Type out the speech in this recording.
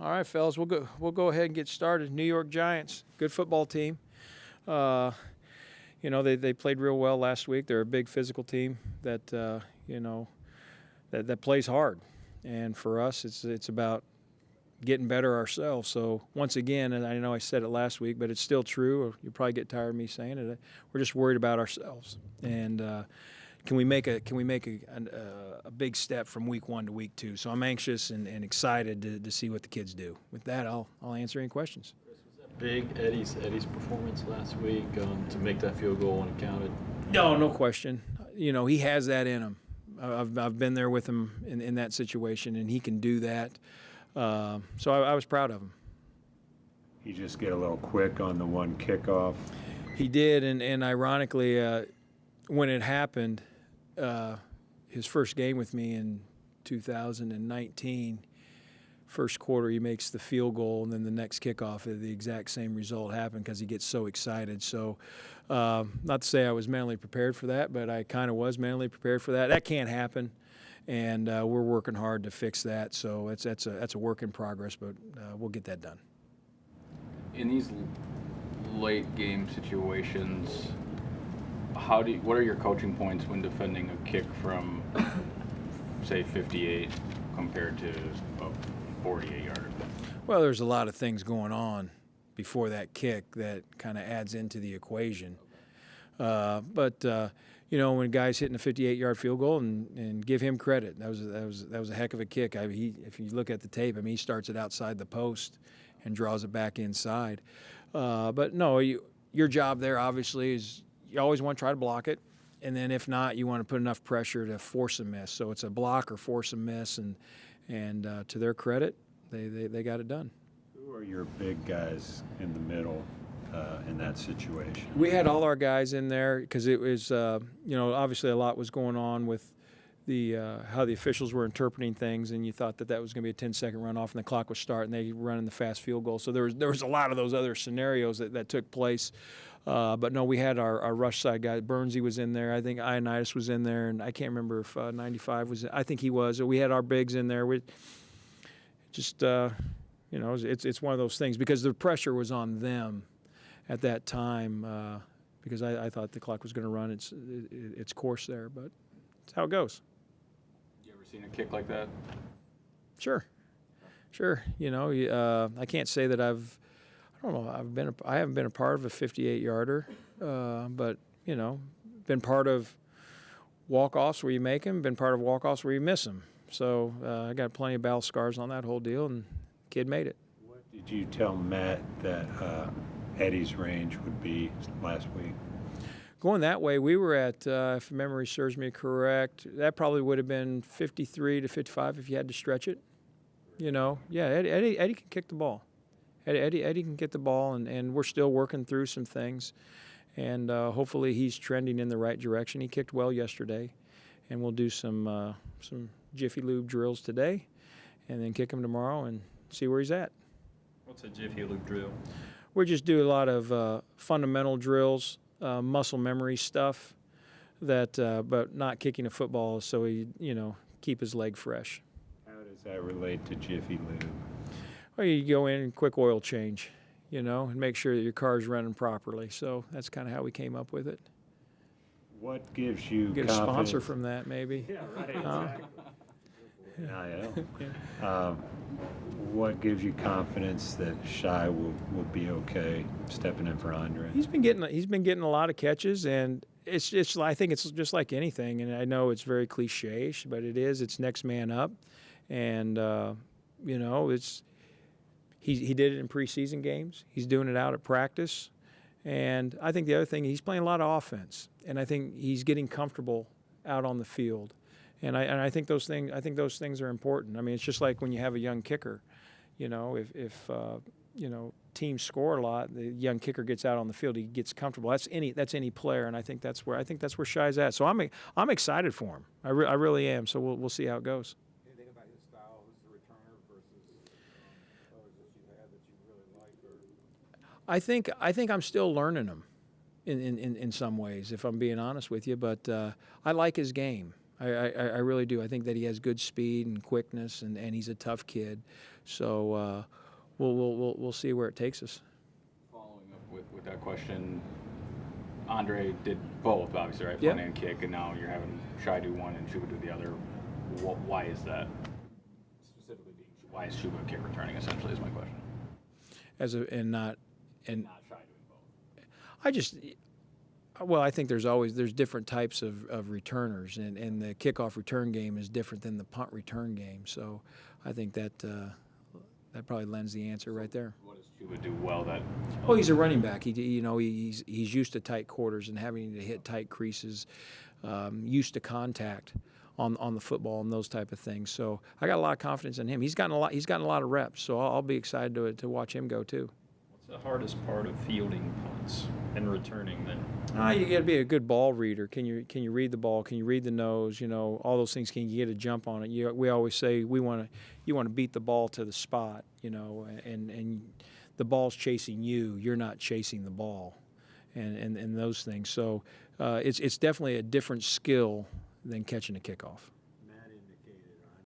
All right, fellas, we'll go ahead and get started. New York Giants, good football team. They played real well last week. They're a big physical team that that plays hard. And for us, it's about getting better ourselves. So once again, and I know I said it last week, but it's still true. You'll probably get tired of me saying it. We're just worried about ourselves. And can we make a big step from week 1 to week 2? So I'm anxious and excited to see what the kids do. With that, I'll answer any questions. Chris, was that big Eddie's performance last week to make that field goal when it counted? No question. He has that in him. I've been there with him in that situation, and he can do that. So I was proud of him. He just get a little quick on the one kickoff. He did, and ironically, when it happened, his first game with me in 2019, first quarter he makes the field goal, and then the next kickoff, the exact same result happened because he gets so excited. So not to say I was mentally prepared for that, but I kind of was mentally prepared for that. That can't happen, and we're working hard to fix that. So that's a work in progress, but we'll get that done. In these late game situations, what are your coaching points when defending a kick from, say, 58 compared to a 48-yarder? Well, there's a lot of things going on before that kick that kind of adds into the equation. But when a guy's hitting a 58-yard field goal, and give him credit, that was a heck of a kick. If you look at the tape, he starts it outside the post and draws it back inside. But no, your job there obviously is you always want to try to block it, and then if not, you want to put enough pressure to force a miss. So it's a block or force a miss, and to their credit, they got it done. Who are your big guys in the middle in that situation? We had all our guys in there because it was, obviously a lot was going on with the how the officials were interpreting things, and you thought that was going to be a 10-second runoff, and the clock was starting. They running the fast field goal. So there was a lot of those other scenarios that took place. But no, we had our rush side guy. Burnsy was in there. I think Ioannidis was in there, and I can't remember if 95 was. I think he was. We had our bigs in there. We just, it's one of those things because the pressure was on them at that time because I thought the clock was going to run its course there, but it's how it goes. You ever seen a kick like that? Sure. I can't say that I haven't been a part of a 58-yarder, but been part of walk-offs where you make them, been part of walk-offs where you miss them. So I got plenty of battle scars on that whole deal, and the kid made it. What did you tell Matt that Eddie's range would be last week? Going that way, we were at, if memory serves me correct, that probably would have been 53 to 55 if you had to stretch it. Yeah, Eddie can kick the ball. Eddie can get the ball, and we're still working through some things. And hopefully he's trending in the right direction. He kicked well yesterday, and we'll do some Jiffy Lube drills today and then kick him tomorrow and see where he's at. What's a Jiffy Lube drill? We just do a lot of fundamental drills, muscle memory stuff, but not kicking a football so he, keep his leg fresh. How does that relate to Jiffy Lube? Well, you go in and quick oil change, and make sure that your car's running properly. So that's kind of how we came up with it. What gives you Get confidence? a sponsor from that, maybe. Yeah, right, exactly. What gives you confidence that Shi will be okay stepping in for Andre? He's been getting a lot of catches, and I think it's just like anything. And I know it's very cliche, but it's next man up, and he did it in preseason games. He's doing it out at practice, and I think the other thing, he's playing a lot of offense, and I think he's getting comfortable out on the field. And I think those things are important. It's just like when you have a young kicker, if teams score a lot, the young kicker gets out on the field, he gets comfortable. That's any player, and I think that's where Shi's at. So I'm excited for him. I really am. So we'll see how it goes. Anything about his style? Who's the returner versus others that you've had that you really like? I think I'm still learning him in some ways, if I'm being honest with you. But I like his game. I really do. I think that he has good speed and quickness, and he's a tough kid. So we'll see where it takes us. Following up with that question, Andre did both, obviously, right? Yeah. Punt and kick, and now you're having Shi do one and Shuba do the other. Why is that? Specifically being why is Shuba kick returning? Essentially, is my question. Not Shi doing both. I think there's different types of returners, and the kickoff return game is different than the punt return game. So I think that probably lends the answer right there. What does Shuba do well that? Oh, he's a running back. He's used to tight quarters and having to hit tight creases, used to contact on the football and those type of things. So I got a lot of confidence in him. He's gotten a lot of reps. So I'll be excited to watch him go too. What's the hardest part of fielding punts and returning them? You got to be a good ball reader. Can you read the ball? Can you read the nose? All those things. Can you get a jump on it? We always say you want to beat the ball to the spot. And the ball's chasing you. You're not chasing the ball, and those things. So it's definitely a different skill than catching a kickoff.